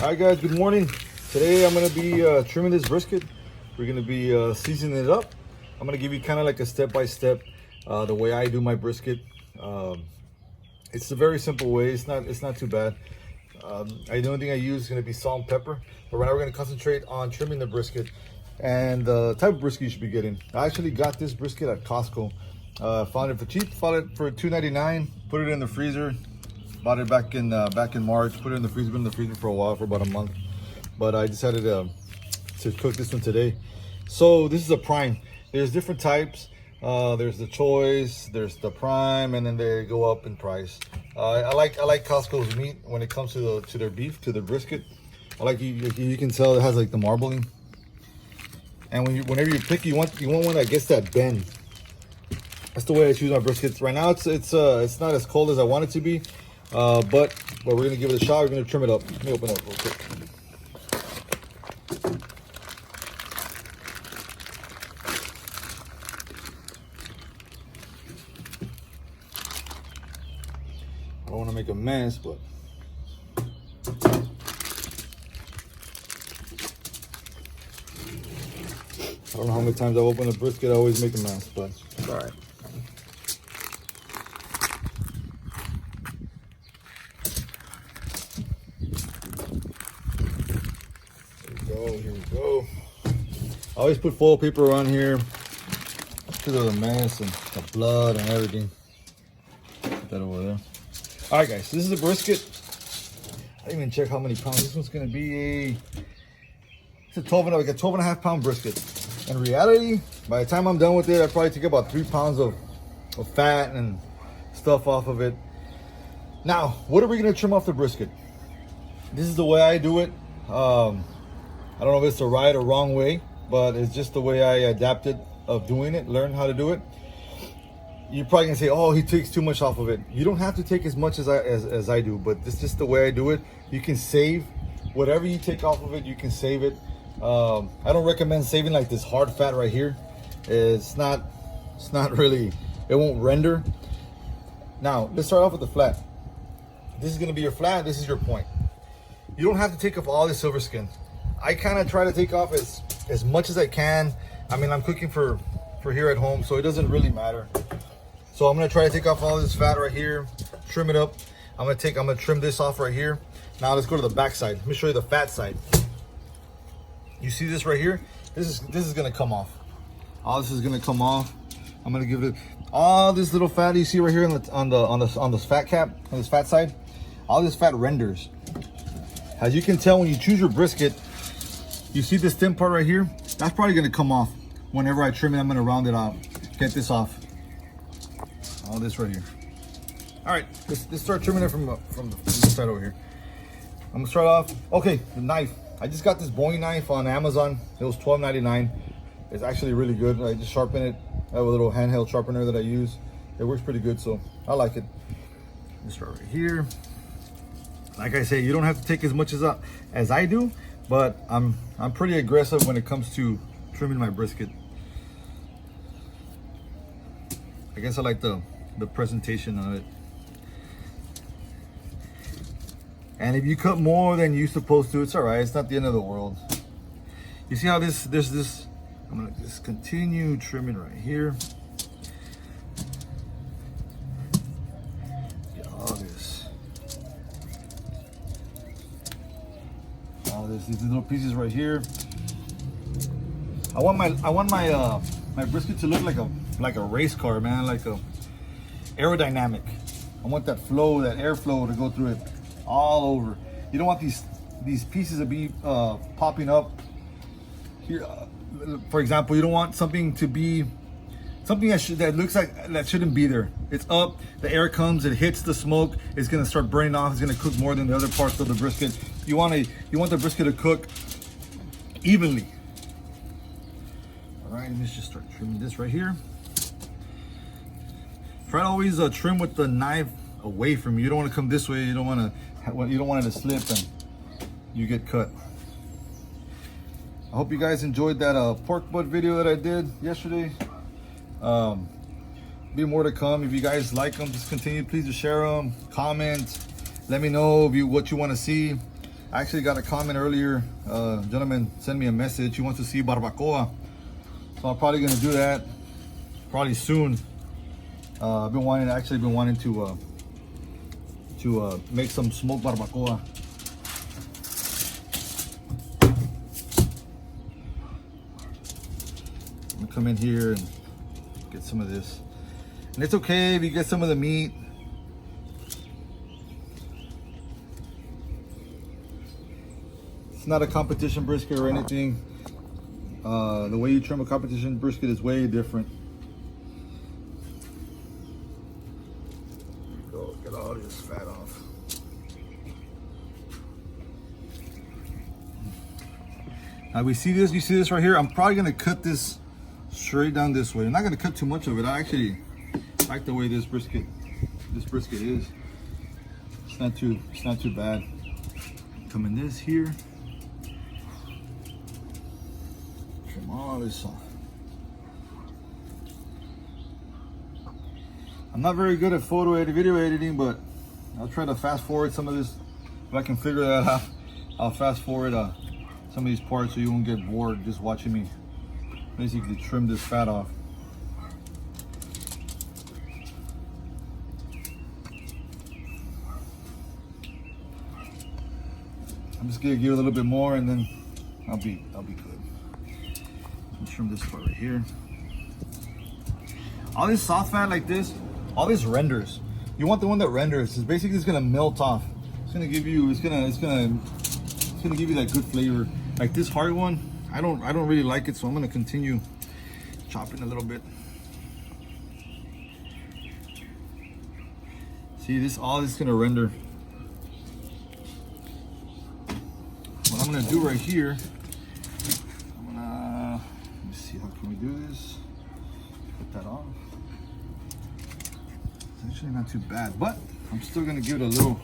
Hi guys, good morning. Today I'm going to be trimming this brisket. We're going to be seasoning it up. I'm going to give you kind of like a step-by-step the way I do my brisket. It's a very simple way. It's not too bad. The only thing I use is going to be salt and pepper. But right now we're going to concentrate on trimming the brisket and the type of brisket you should be getting. I actually got this brisket at Costco. Found it for cheap. Found it for $2.99. Put it in the freezer. Bought it back in March. Put it in the freezer. Been in the freezer for a while, for about a month. But I decided to cook this one today. So this is a prime. There's different types. There's the choice. There's the prime, and then they go up in price. I like Costco's meat when it comes to their beef, to their brisket. I like you can tell it has like the marbling. And whenever you pick, you want one that gets that bend. That's the way I choose my briskets. Right now it's not as cold as I want it to be. But we're gonna give it a shot. We're gonna trim it up. Let me open it up real quick. I don't want to make a mess, but I don't know how many times I've opened a brisket. I always make a mess, but it's all right. Here we go. I always put foil paper on here because of the mess and the blood and everything. Put that over there. All right, guys. This is a brisket. I didn't even check how many pounds. This one's gonna be it's a 12 and a half pound brisket. In reality, by the time I'm done with it, I probably take about 3 pounds of fat and stuff off of it. Now, what are we gonna trim off the brisket? This is the way I do it. I don't know if it's the right or wrong way, but it's just the way I adapted of doing it, learn how to do it. You're probably gonna say, oh, he takes too much off of it. You don't have to take as much as I do, but this is just the way I do it. You can save whatever you take off of it, you can save it. I don't recommend saving like this hard fat right here. It's not really, it won't render. Now, let's start off with the flat. This is gonna be your flat, this is your point. You don't have to take off all the silver skin. I kind of try to take off as much as I can. I mean, I'm cooking for here at home, so it doesn't really matter. So I'm gonna try to take off all this fat right here, trim it up. I'm gonna trim this off right here. Now let's go to the back side. Let me show you the fat side. You see this right here? This is gonna come off. All this is gonna come off. I'm gonna give it all this little fat you see right here on this fat cap, on this fat side. All this fat renders. As you can tell, when you choose your brisket, you see this thin part right here? That's probably gonna come off. Whenever I trim it, I'm gonna round it out. Get this off. All this right here. All right, let's start trimming it from this side over here. I'm gonna start off, okay, the knife. I just got this Bowie knife on Amazon. It was $12.99. It's actually really good. I just sharpen it. I have a little handheld sharpener that I use. It works pretty good, so I like it. Let's start right here. Like I say, you don't have to take as much as I do, but I'm pretty aggressive when it comes to trimming my brisket. I guess I like the presentation of it. And if you cut more than you're supposed to, it's all right. It's not the end of the world. You see how there's this? I'm gonna just continue trimming right here. These little pieces right here. I want my brisket to look like a race car, man, like a aerodynamic. I want that flow, that airflow to go through it all over. You don't want these pieces to be popping up here. For example, you don't want something to be something that looks like that shouldn't be there. It's up, the air comes, it hits the smoke, it's gonna start burning off, it's gonna cook more than the other parts of the brisket. You want the brisket to cook evenly. All right, let's just start trimming this right here. Try to always trim with the knife away from you. You don't want to come this way. You don't want it to slip and you get cut. I hope you guys enjoyed that pork butt video that I did yesterday. Be more to come. If you guys like them, just continue. Please share them, comment. Let me know what you want to see. I actually got a comment earlier. Gentleman sent me a message. He wants to see barbacoa. So I'm probably gonna do that probably soon. I've been wanting to make some smoked barbacoa. I'm gonna come in here and get some of this. And it's okay if you get some of the meat. It's not a competition brisket or anything. The way you trim a competition brisket is way different. Go get all this fat off. Now we see this. You see this right here? I'm probably gonna cut this straight down this way. I'm not gonna cut too much of it. I actually like the way this brisket is. It's not too bad. Come in this here. Trim all this off. I'm not very good at video editing, but I'll try to fast forward some of this. If I can figure that out, I'll fast forward some of these parts so you won't get bored just watching me basically trim this fat off. I'm just gonna give it a little bit more and then I'll be good. I'll trim this part right here. All this soft fat like this, all this renders. You want the one that renders. It's basically gonna melt off. It's gonna give you that good flavor. Like this hard one, I don't really like it, so I'm gonna continue chopping a little bit. See this, all this is gonna render. What I'm gonna do right here, let me see, how can we do this? Put that off. It's actually not too bad, but I'm still gonna give it a little.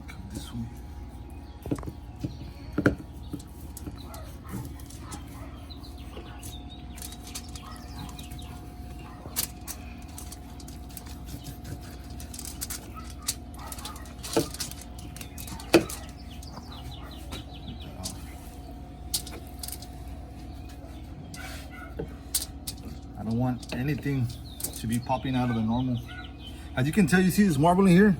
Come this way. I don't want anything to be popping out of the normal. As you can tell, you see this marbling here?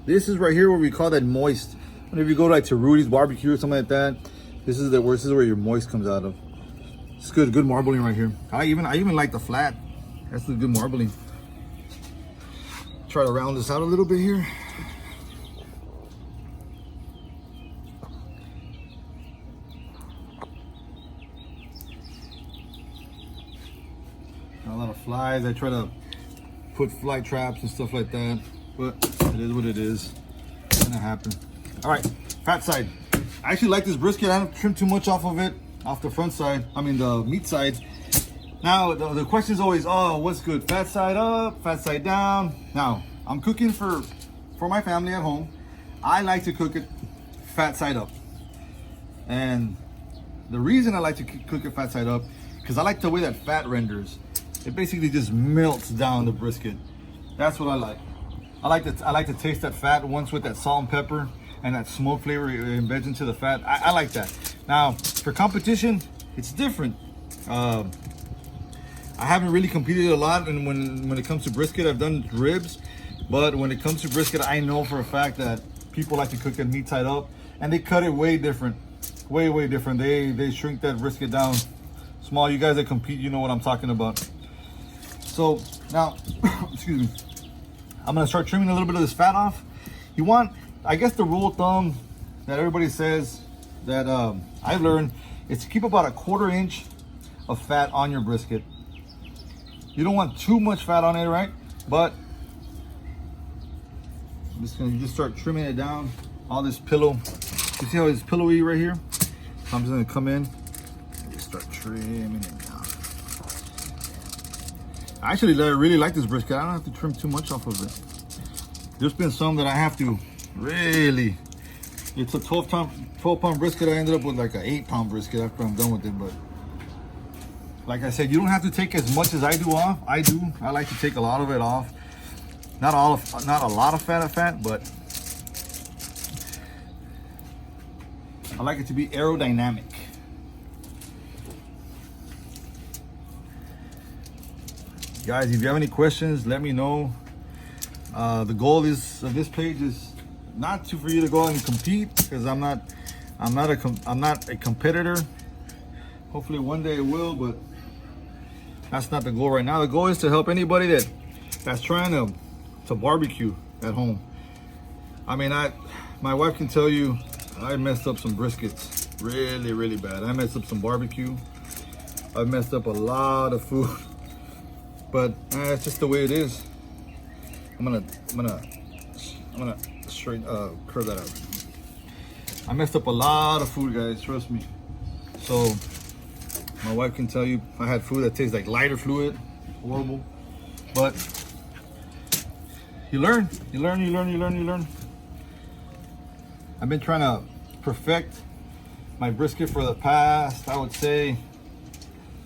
This is right here where we call that moist. Whenever you go like to Rudy's barbecue or something like that, this is where your moist comes out of. It's good marbling right here. I even like the flat. That's the good marbling. Try to round this out a little bit here. A lot of flies. I try to put fly traps and stuff like that, but it is what it is. It's gonna happen. All right, fat side. I actually like this brisket. I don't trim too much off of it, off the front side. I mean the meat side. Now the question is always, oh, what's good? Fat side up, fat side down. Now I'm cooking for my family at home. I like to cook it fat side up, and the reason I like to cook it fat side up because I like the way that fat renders. It basically just melts down the brisket. That's what I like. I like to taste that fat once with that salt and pepper and that smoke flavor embeds into the fat. I like that. Now for competition, it's different. I haven't really competed a lot, and when it comes to brisket, I've done ribs. But when it comes to brisket, I know for a fact that people like to cook it meat side up, and they cut it way different, way different. They shrink that brisket down small. You guys that compete, you know what I'm talking about. So now, excuse me, I'm gonna start trimming a little bit of this fat off. You want, I guess the rule of thumb that everybody says that I've learned is to keep about 1/4 inch of fat on your brisket. You don't want too much fat on it, right? But I'm just gonna start trimming it down. All this pillow, you see how it's pillowy right here? So I'm just gonna come in and just start trimming it down. Actually, I really like this brisket. I don't have to trim too much off of it. There's been some that I have to really. It's a 12-pound brisket. I ended up with like an 8-pound brisket after I'm done with it. But like I said, you don't have to take as much as I do off. I do. I like to take a lot of it off. Not a lot of fat, but I like it to be aerodynamic. Guys, if you have any questions, let me know. The goal is of this page is not for you to go out and compete, because I'm not a competitor. Hopefully one day it will, but that's not the goal right now. The goal is to help anybody that's trying to barbecue at home. I mean, my wife can tell you I messed up some briskets really, really bad. I messed up some barbecue. I messed up a lot of food, but it's just the way it is. I'm gonna straight curve that out. I messed up a lot of food, guys, trust me. So my wife can tell you I had food that tastes like lighter fluid, horrible. But you learn. I've been trying to perfect my brisket for the past, I would say,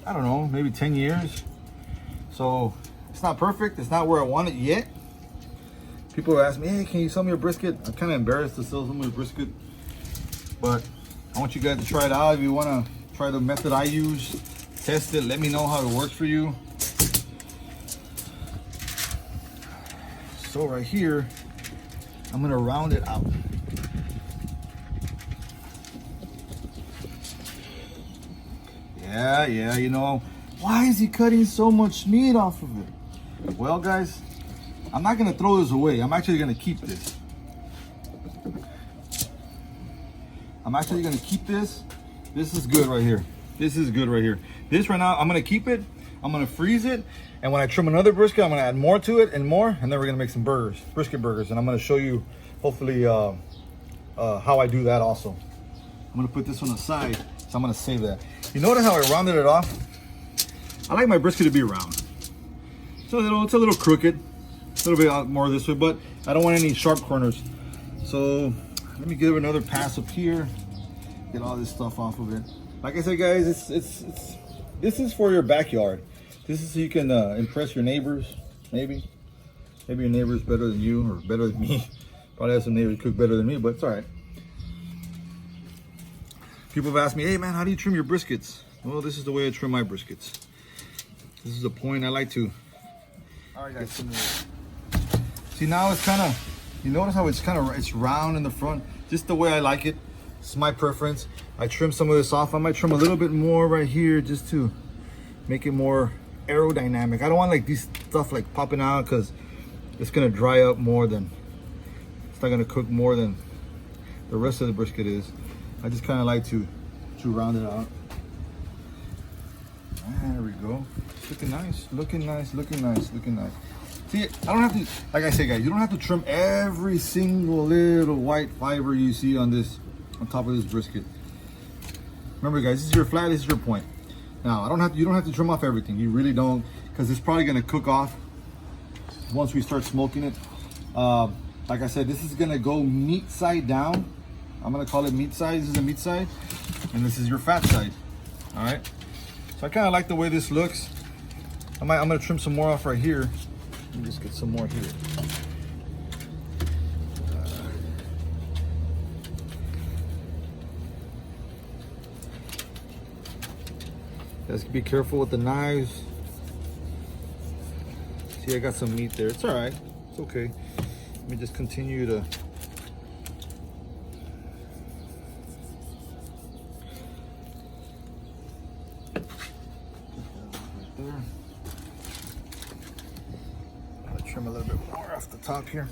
I don't know, maybe 10 years. So it's not perfect. It's not where I want it yet. People have asked me, hey, can you sell me a brisket? I'm kind of embarrassed to sell someone a brisket, but I want you guys to try it out. If you want to try the method I use, test it, let me know how it works for you. So right here, I'm gonna round it out. Yeah, you know, why is he cutting so much meat off of it? Well, guys, I'm not gonna throw this away. I'm actually gonna keep this. This is good right here. This right now, I'm gonna keep it. I'm gonna freeze it. And when I trim another brisket, I'm gonna add more to it and more. And then we're gonna make some burgers, brisket burgers. And I'm gonna show you, hopefully, how I do that also. I'm gonna put this on the side, so I'm gonna save that. You notice how I rounded it off? I like my brisket to be round. So it's a little crooked, a little bit more this way, but I don't want any sharp corners. So let me give it another pass up here. Get all this stuff off of it. Like I said, guys, this is for your backyard. This is so you can impress your neighbors, maybe. Maybe your neighbor's better than you or better than me. Probably have some neighbors cook better than me, but it's all right. People have asked me, hey man, how do you trim your briskets? Well, this is the way I trim my briskets. This is the point I like to. All right, guys. See, now it's kind of, you notice how it's round in the front, just the way I like it. It's my preference. I trim some of this off. I might trim a little bit more right here just to make it more aerodynamic. I don't want like these stuff like popping out, because it's gonna dry up more than, it's not gonna cook more than the rest of the brisket is. I just kind of like to round it out. There we go. Looking nice. See, I don't have to, like I say, guys, you don't have to trim every single little white fiber you see on top of this brisket. Remember, guys, this is your flat, this is your point. Now, you don't have to trim off everything. You really don't, because it's probably gonna cook off once we start smoking it. Like I said, this is gonna go meat side down. I'm gonna call it meat side. This is the meat side, and this is your fat side. All right. So I kind of like the way this looks. I'm gonna trim some more off right here. Let me just get some more here. Guys, be careful with the knives. See, I got some meat there. It's all right. It's okay. Let me just continue to. Trim a little bit more off the top here.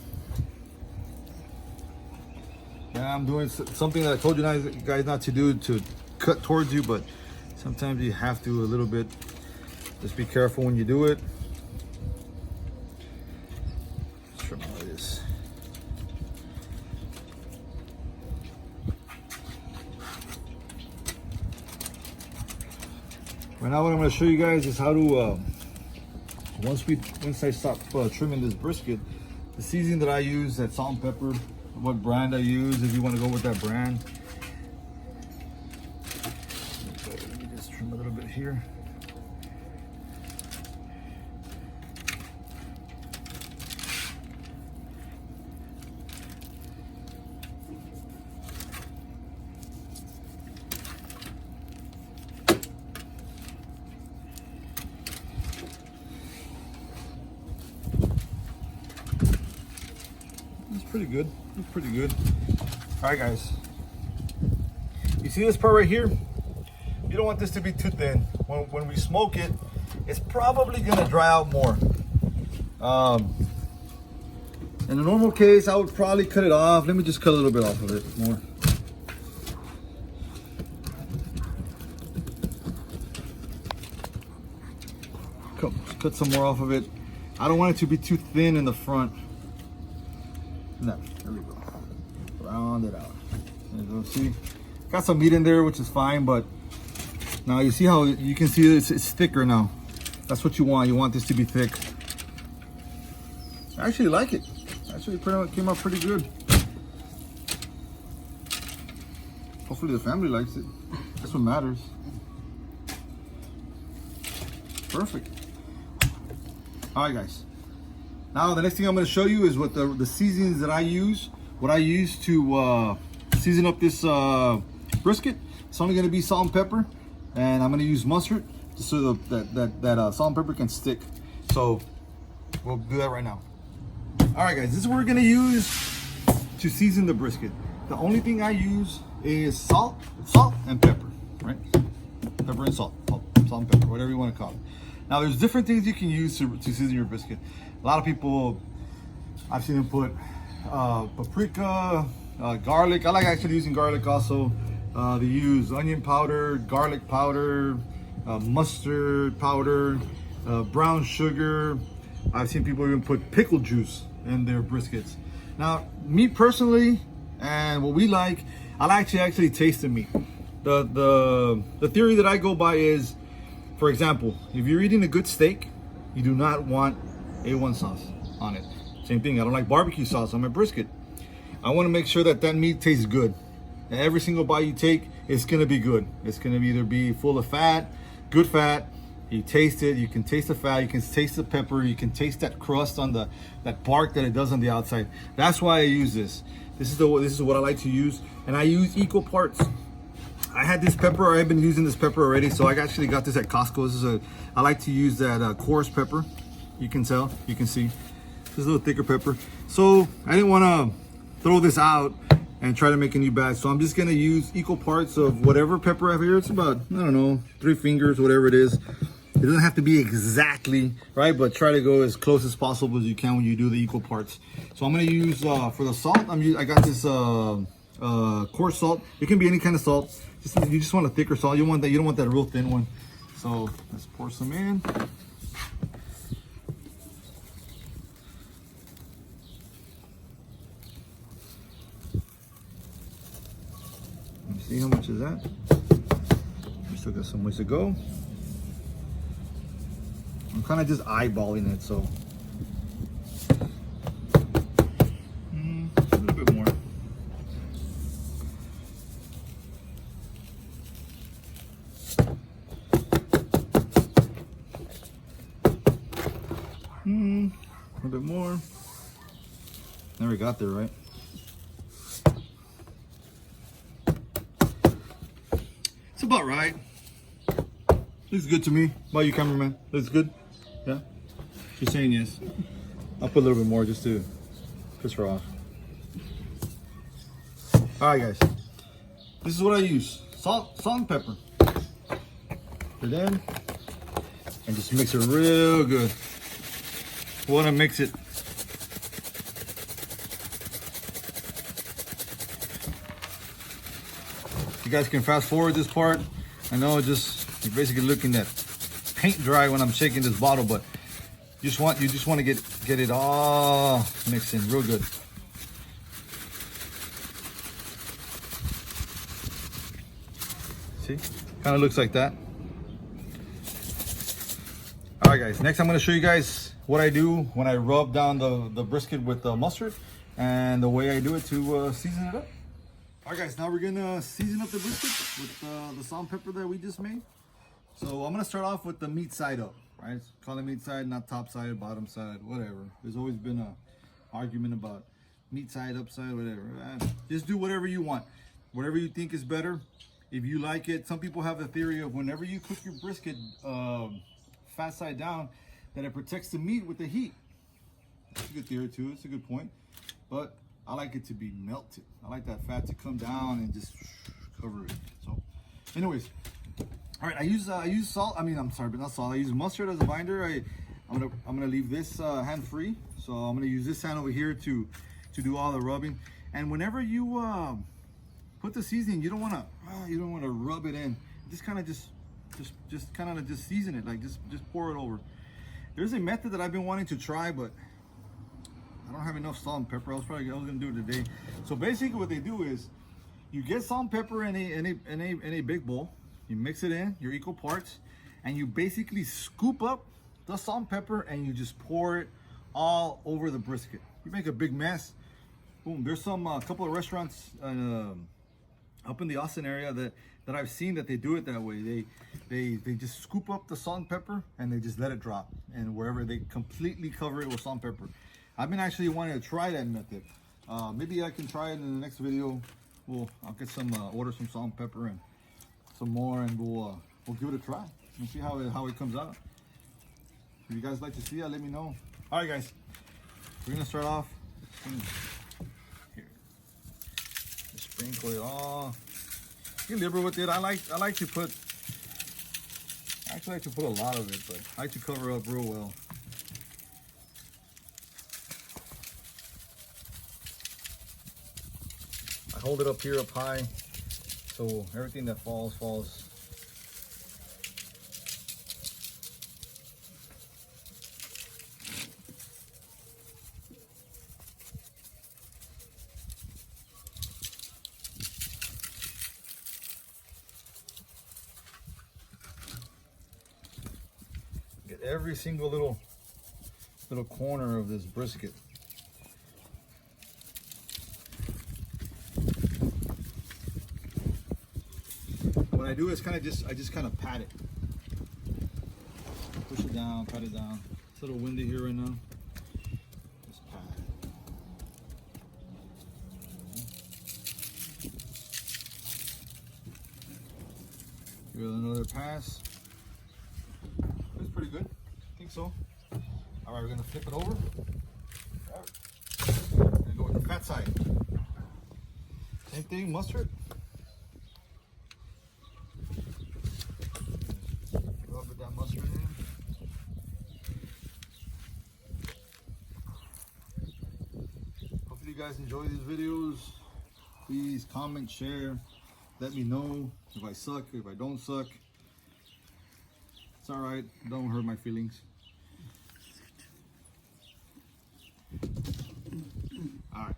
Yeah, I'm doing something that I told you guys not to do, to cut towards you, but sometimes you have to a little bit. Just be careful when you do it. Trim all this. Right now, what I'm going to show you guys is how to. Once I stop trimming this brisket, the seasoning that I use, that salt and pepper, what brand I use, if you want to go with that brand. Let me just trim a little bit here. pretty good. It's pretty good. All right, guys. You see this part right here? You don't want this to be too thin. When we smoke it, it's probably gonna dry out more. In a normal case, I would probably cut it off. Let me just cut a little bit off of it more. Cut some more off of it. I don't want it to be too thin in the front. No, there we go. Round it out. There you go. See, got some meat in there, which is fine, but now you see how you can see it's thicker now. That's what you want. You want this to be thick. I actually like it. Actually, came out pretty good. Hopefully the family likes it. That's what matters. Perfect. All right, guys. Now the next thing I'm going to show you is what the seasonings that I use. What I use to season up this brisket. It's only going to be salt and pepper, and I'm going to use mustard just so that salt and pepper can stick. So we'll do that right now. All right, guys. This is what we're going to use to season the brisket. The only thing I use is salt and pepper, right? Pepper and salt, salt and pepper, whatever you want to call it. Now, there's different things you can use to season your brisket. A lot of people, I've seen them put paprika, garlic. I like actually using garlic also. They use onion powder, garlic powder, mustard powder, brown sugar. I've seen people even put pickle juice in their briskets. Now, me personally, and what we like, I like to actually taste the meat. The theory that I go by is, for example, if you're eating a good steak, you do not want A1 sauce on it. Same thing, I don't like barbecue sauce on my brisket. I want to make sure that meat tastes good. And every single bite you take, it's going to be good. It's going to either be full of fat, good fat. You taste it, you can taste the fat, you can taste the pepper, you can taste that crust on that bark that it does on the outside. That's why I use this. This is what I like to use, and I use equal parts. I had this pepper. I've been using this pepper already, so I actually got this at Costco. I like to use that coarse pepper. You can tell, you can see. This is a little thicker pepper. So I didn't want to throw this out and try to make a new batch. So I'm just gonna use equal parts of whatever pepper I have here. It's about, I don't know, 3 fingers, whatever it is. It doesn't have to be exactly right, but try to go as close as possible as you can when you do the equal parts. So I'm gonna use for the salt. I got this coarse salt. It can be any kind of salt. You just want a thicker salt. You don't want that real thin one. So let's pour some in. Let me see how much is that. We still got some ways to go. I'm kind of just eyeballing it, so a little bit more. A little bit more. Never got there, right? It's about right. Looks good to me. How about you, cameraman? Looks good? Yeah? She's saying yes. I'll put a little bit more just to piss her off. Alright, guys. This is what I use. Salt and pepper. Put it in. And just mix it real good. We want to mix it. You guys can fast forward this part. I know you're basically looking at paint dry when I'm shaking this bottle, but you just want to get it all mixed in real good. See, kind of looks like that. All right, guys. Next, I'm going to show you guys what I do when I rub down the brisket with mustard, and the way I do it to season it up. All right, guys. Now we're gonna season up the brisket with the salt and pepper that we just made. So I'm gonna start off with the meat side up, right? Call it meat side, not top side, bottom side, whatever. There's always been a argument about meat side, upside, whatever. Just do whatever you want, whatever you think is better. If you like it, some people have a theory of whenever you cook your brisket fat side down, that it protects the meat with the heat. That's a good theory too. It's a good point. But I like it to be melted. I like that fat to come down and just cover it. So anyways, all right, I use salt. I mean, I'm sorry, but not salt. I use mustard as a binder. I'm gonna leave this hand free. So I'm gonna use this hand over here to do all the rubbing. And whenever you put the seasoning, you don't wanna rub it in. Just kind of just season it, like just pour it over. There's a method that I've been wanting to try, but I don't have enough salt and pepper. I was gonna do it today. So basically, what they do is you get salt and pepper in a big bowl. You mix it in your equal parts, and you basically scoop up the salt and pepper, and you just pour it all over the brisket. You make a big mess. Boom. There's some couple of restaurants up in the Austin area that I've seen that they do it that way. They just scoop up the salt and pepper and they just let it drop, and wherever they completely cover it with salt and pepper. I've been actually wanting to try that method. Maybe I can try it in the next video. I'll get some order some salt and pepper and some more, and we'll give it a try and see how it comes out. If you guys like to see that, let me know. All right, guys, we're gonna start off here. Just sprinkle it all. Be liberal with it. I like to put. I actually like to put a lot of it, but I like to cover up real well. I hold it up here up high, so everything that falls. Get every single little corner of this brisket. What I do is I just kind of pat it. Push it down, pat it down. It's a little windy here right now. Just pat it. Give it another pass. It's pretty good. I think so. All right, we're gonna flip it over. All right. And go with the fat side. Same thing, mustard. Rub that mustard in. Hopefully you guys enjoy these videos. Please comment, share. Let me know if I suck, if I don't suck. It's all right. Don't hurt my feelings. All right.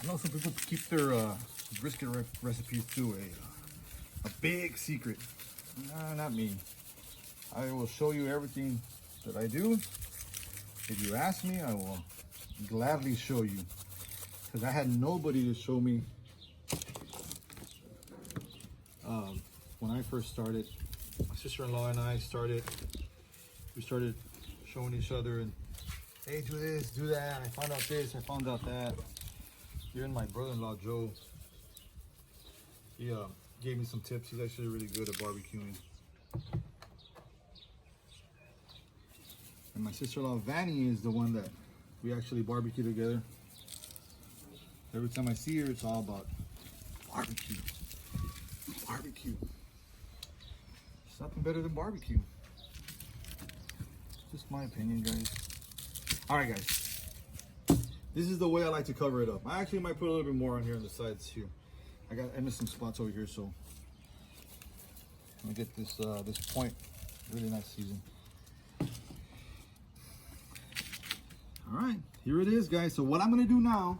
I know some people keep their brisket recipes to a big secret. Nah, not me. I will show you everything that I do. If you ask me, I will gladly show you. Because I had nobody to show me when I first started. My sister-in-law and I we started showing each other, and hey, do this, do that. I found out this, I found out that. Even my brother-in-law Joe, he gave me some tips. He's actually really good at barbecuing. And my sister-in-law Vanny is the one that we actually barbecue together. Every time I see her, it's all about barbecue. Barbecue. It's nothing better than barbecue. Just my opinion, guys. All right, guys. This is the way I like to cover it up. I actually might put a little bit more on here on the sides here. I missed some spots over here, so let me get this this point really nice season. All right, here it is, guys. So what I'm gonna do now,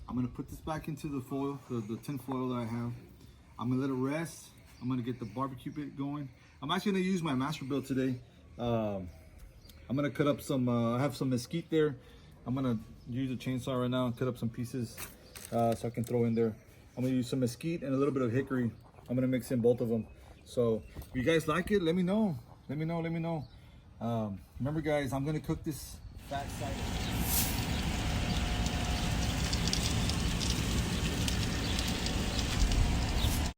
I'm gonna put this back into the foil, the tin foil that I have. I'm gonna let it rest. I'm gonna get the barbecue bit going. I'm actually gonna use my master build today. I'm gonna cut up some, I have some mesquite there. I'm gonna use a chainsaw right now and cut up some pieces so I can throw in there. I'm gonna use some mesquite and a little bit of hickory. I'm gonna mix in both of them. So if you guys like it, let me know. Let me know. Remember, guys, I'm gonna cook this fat side.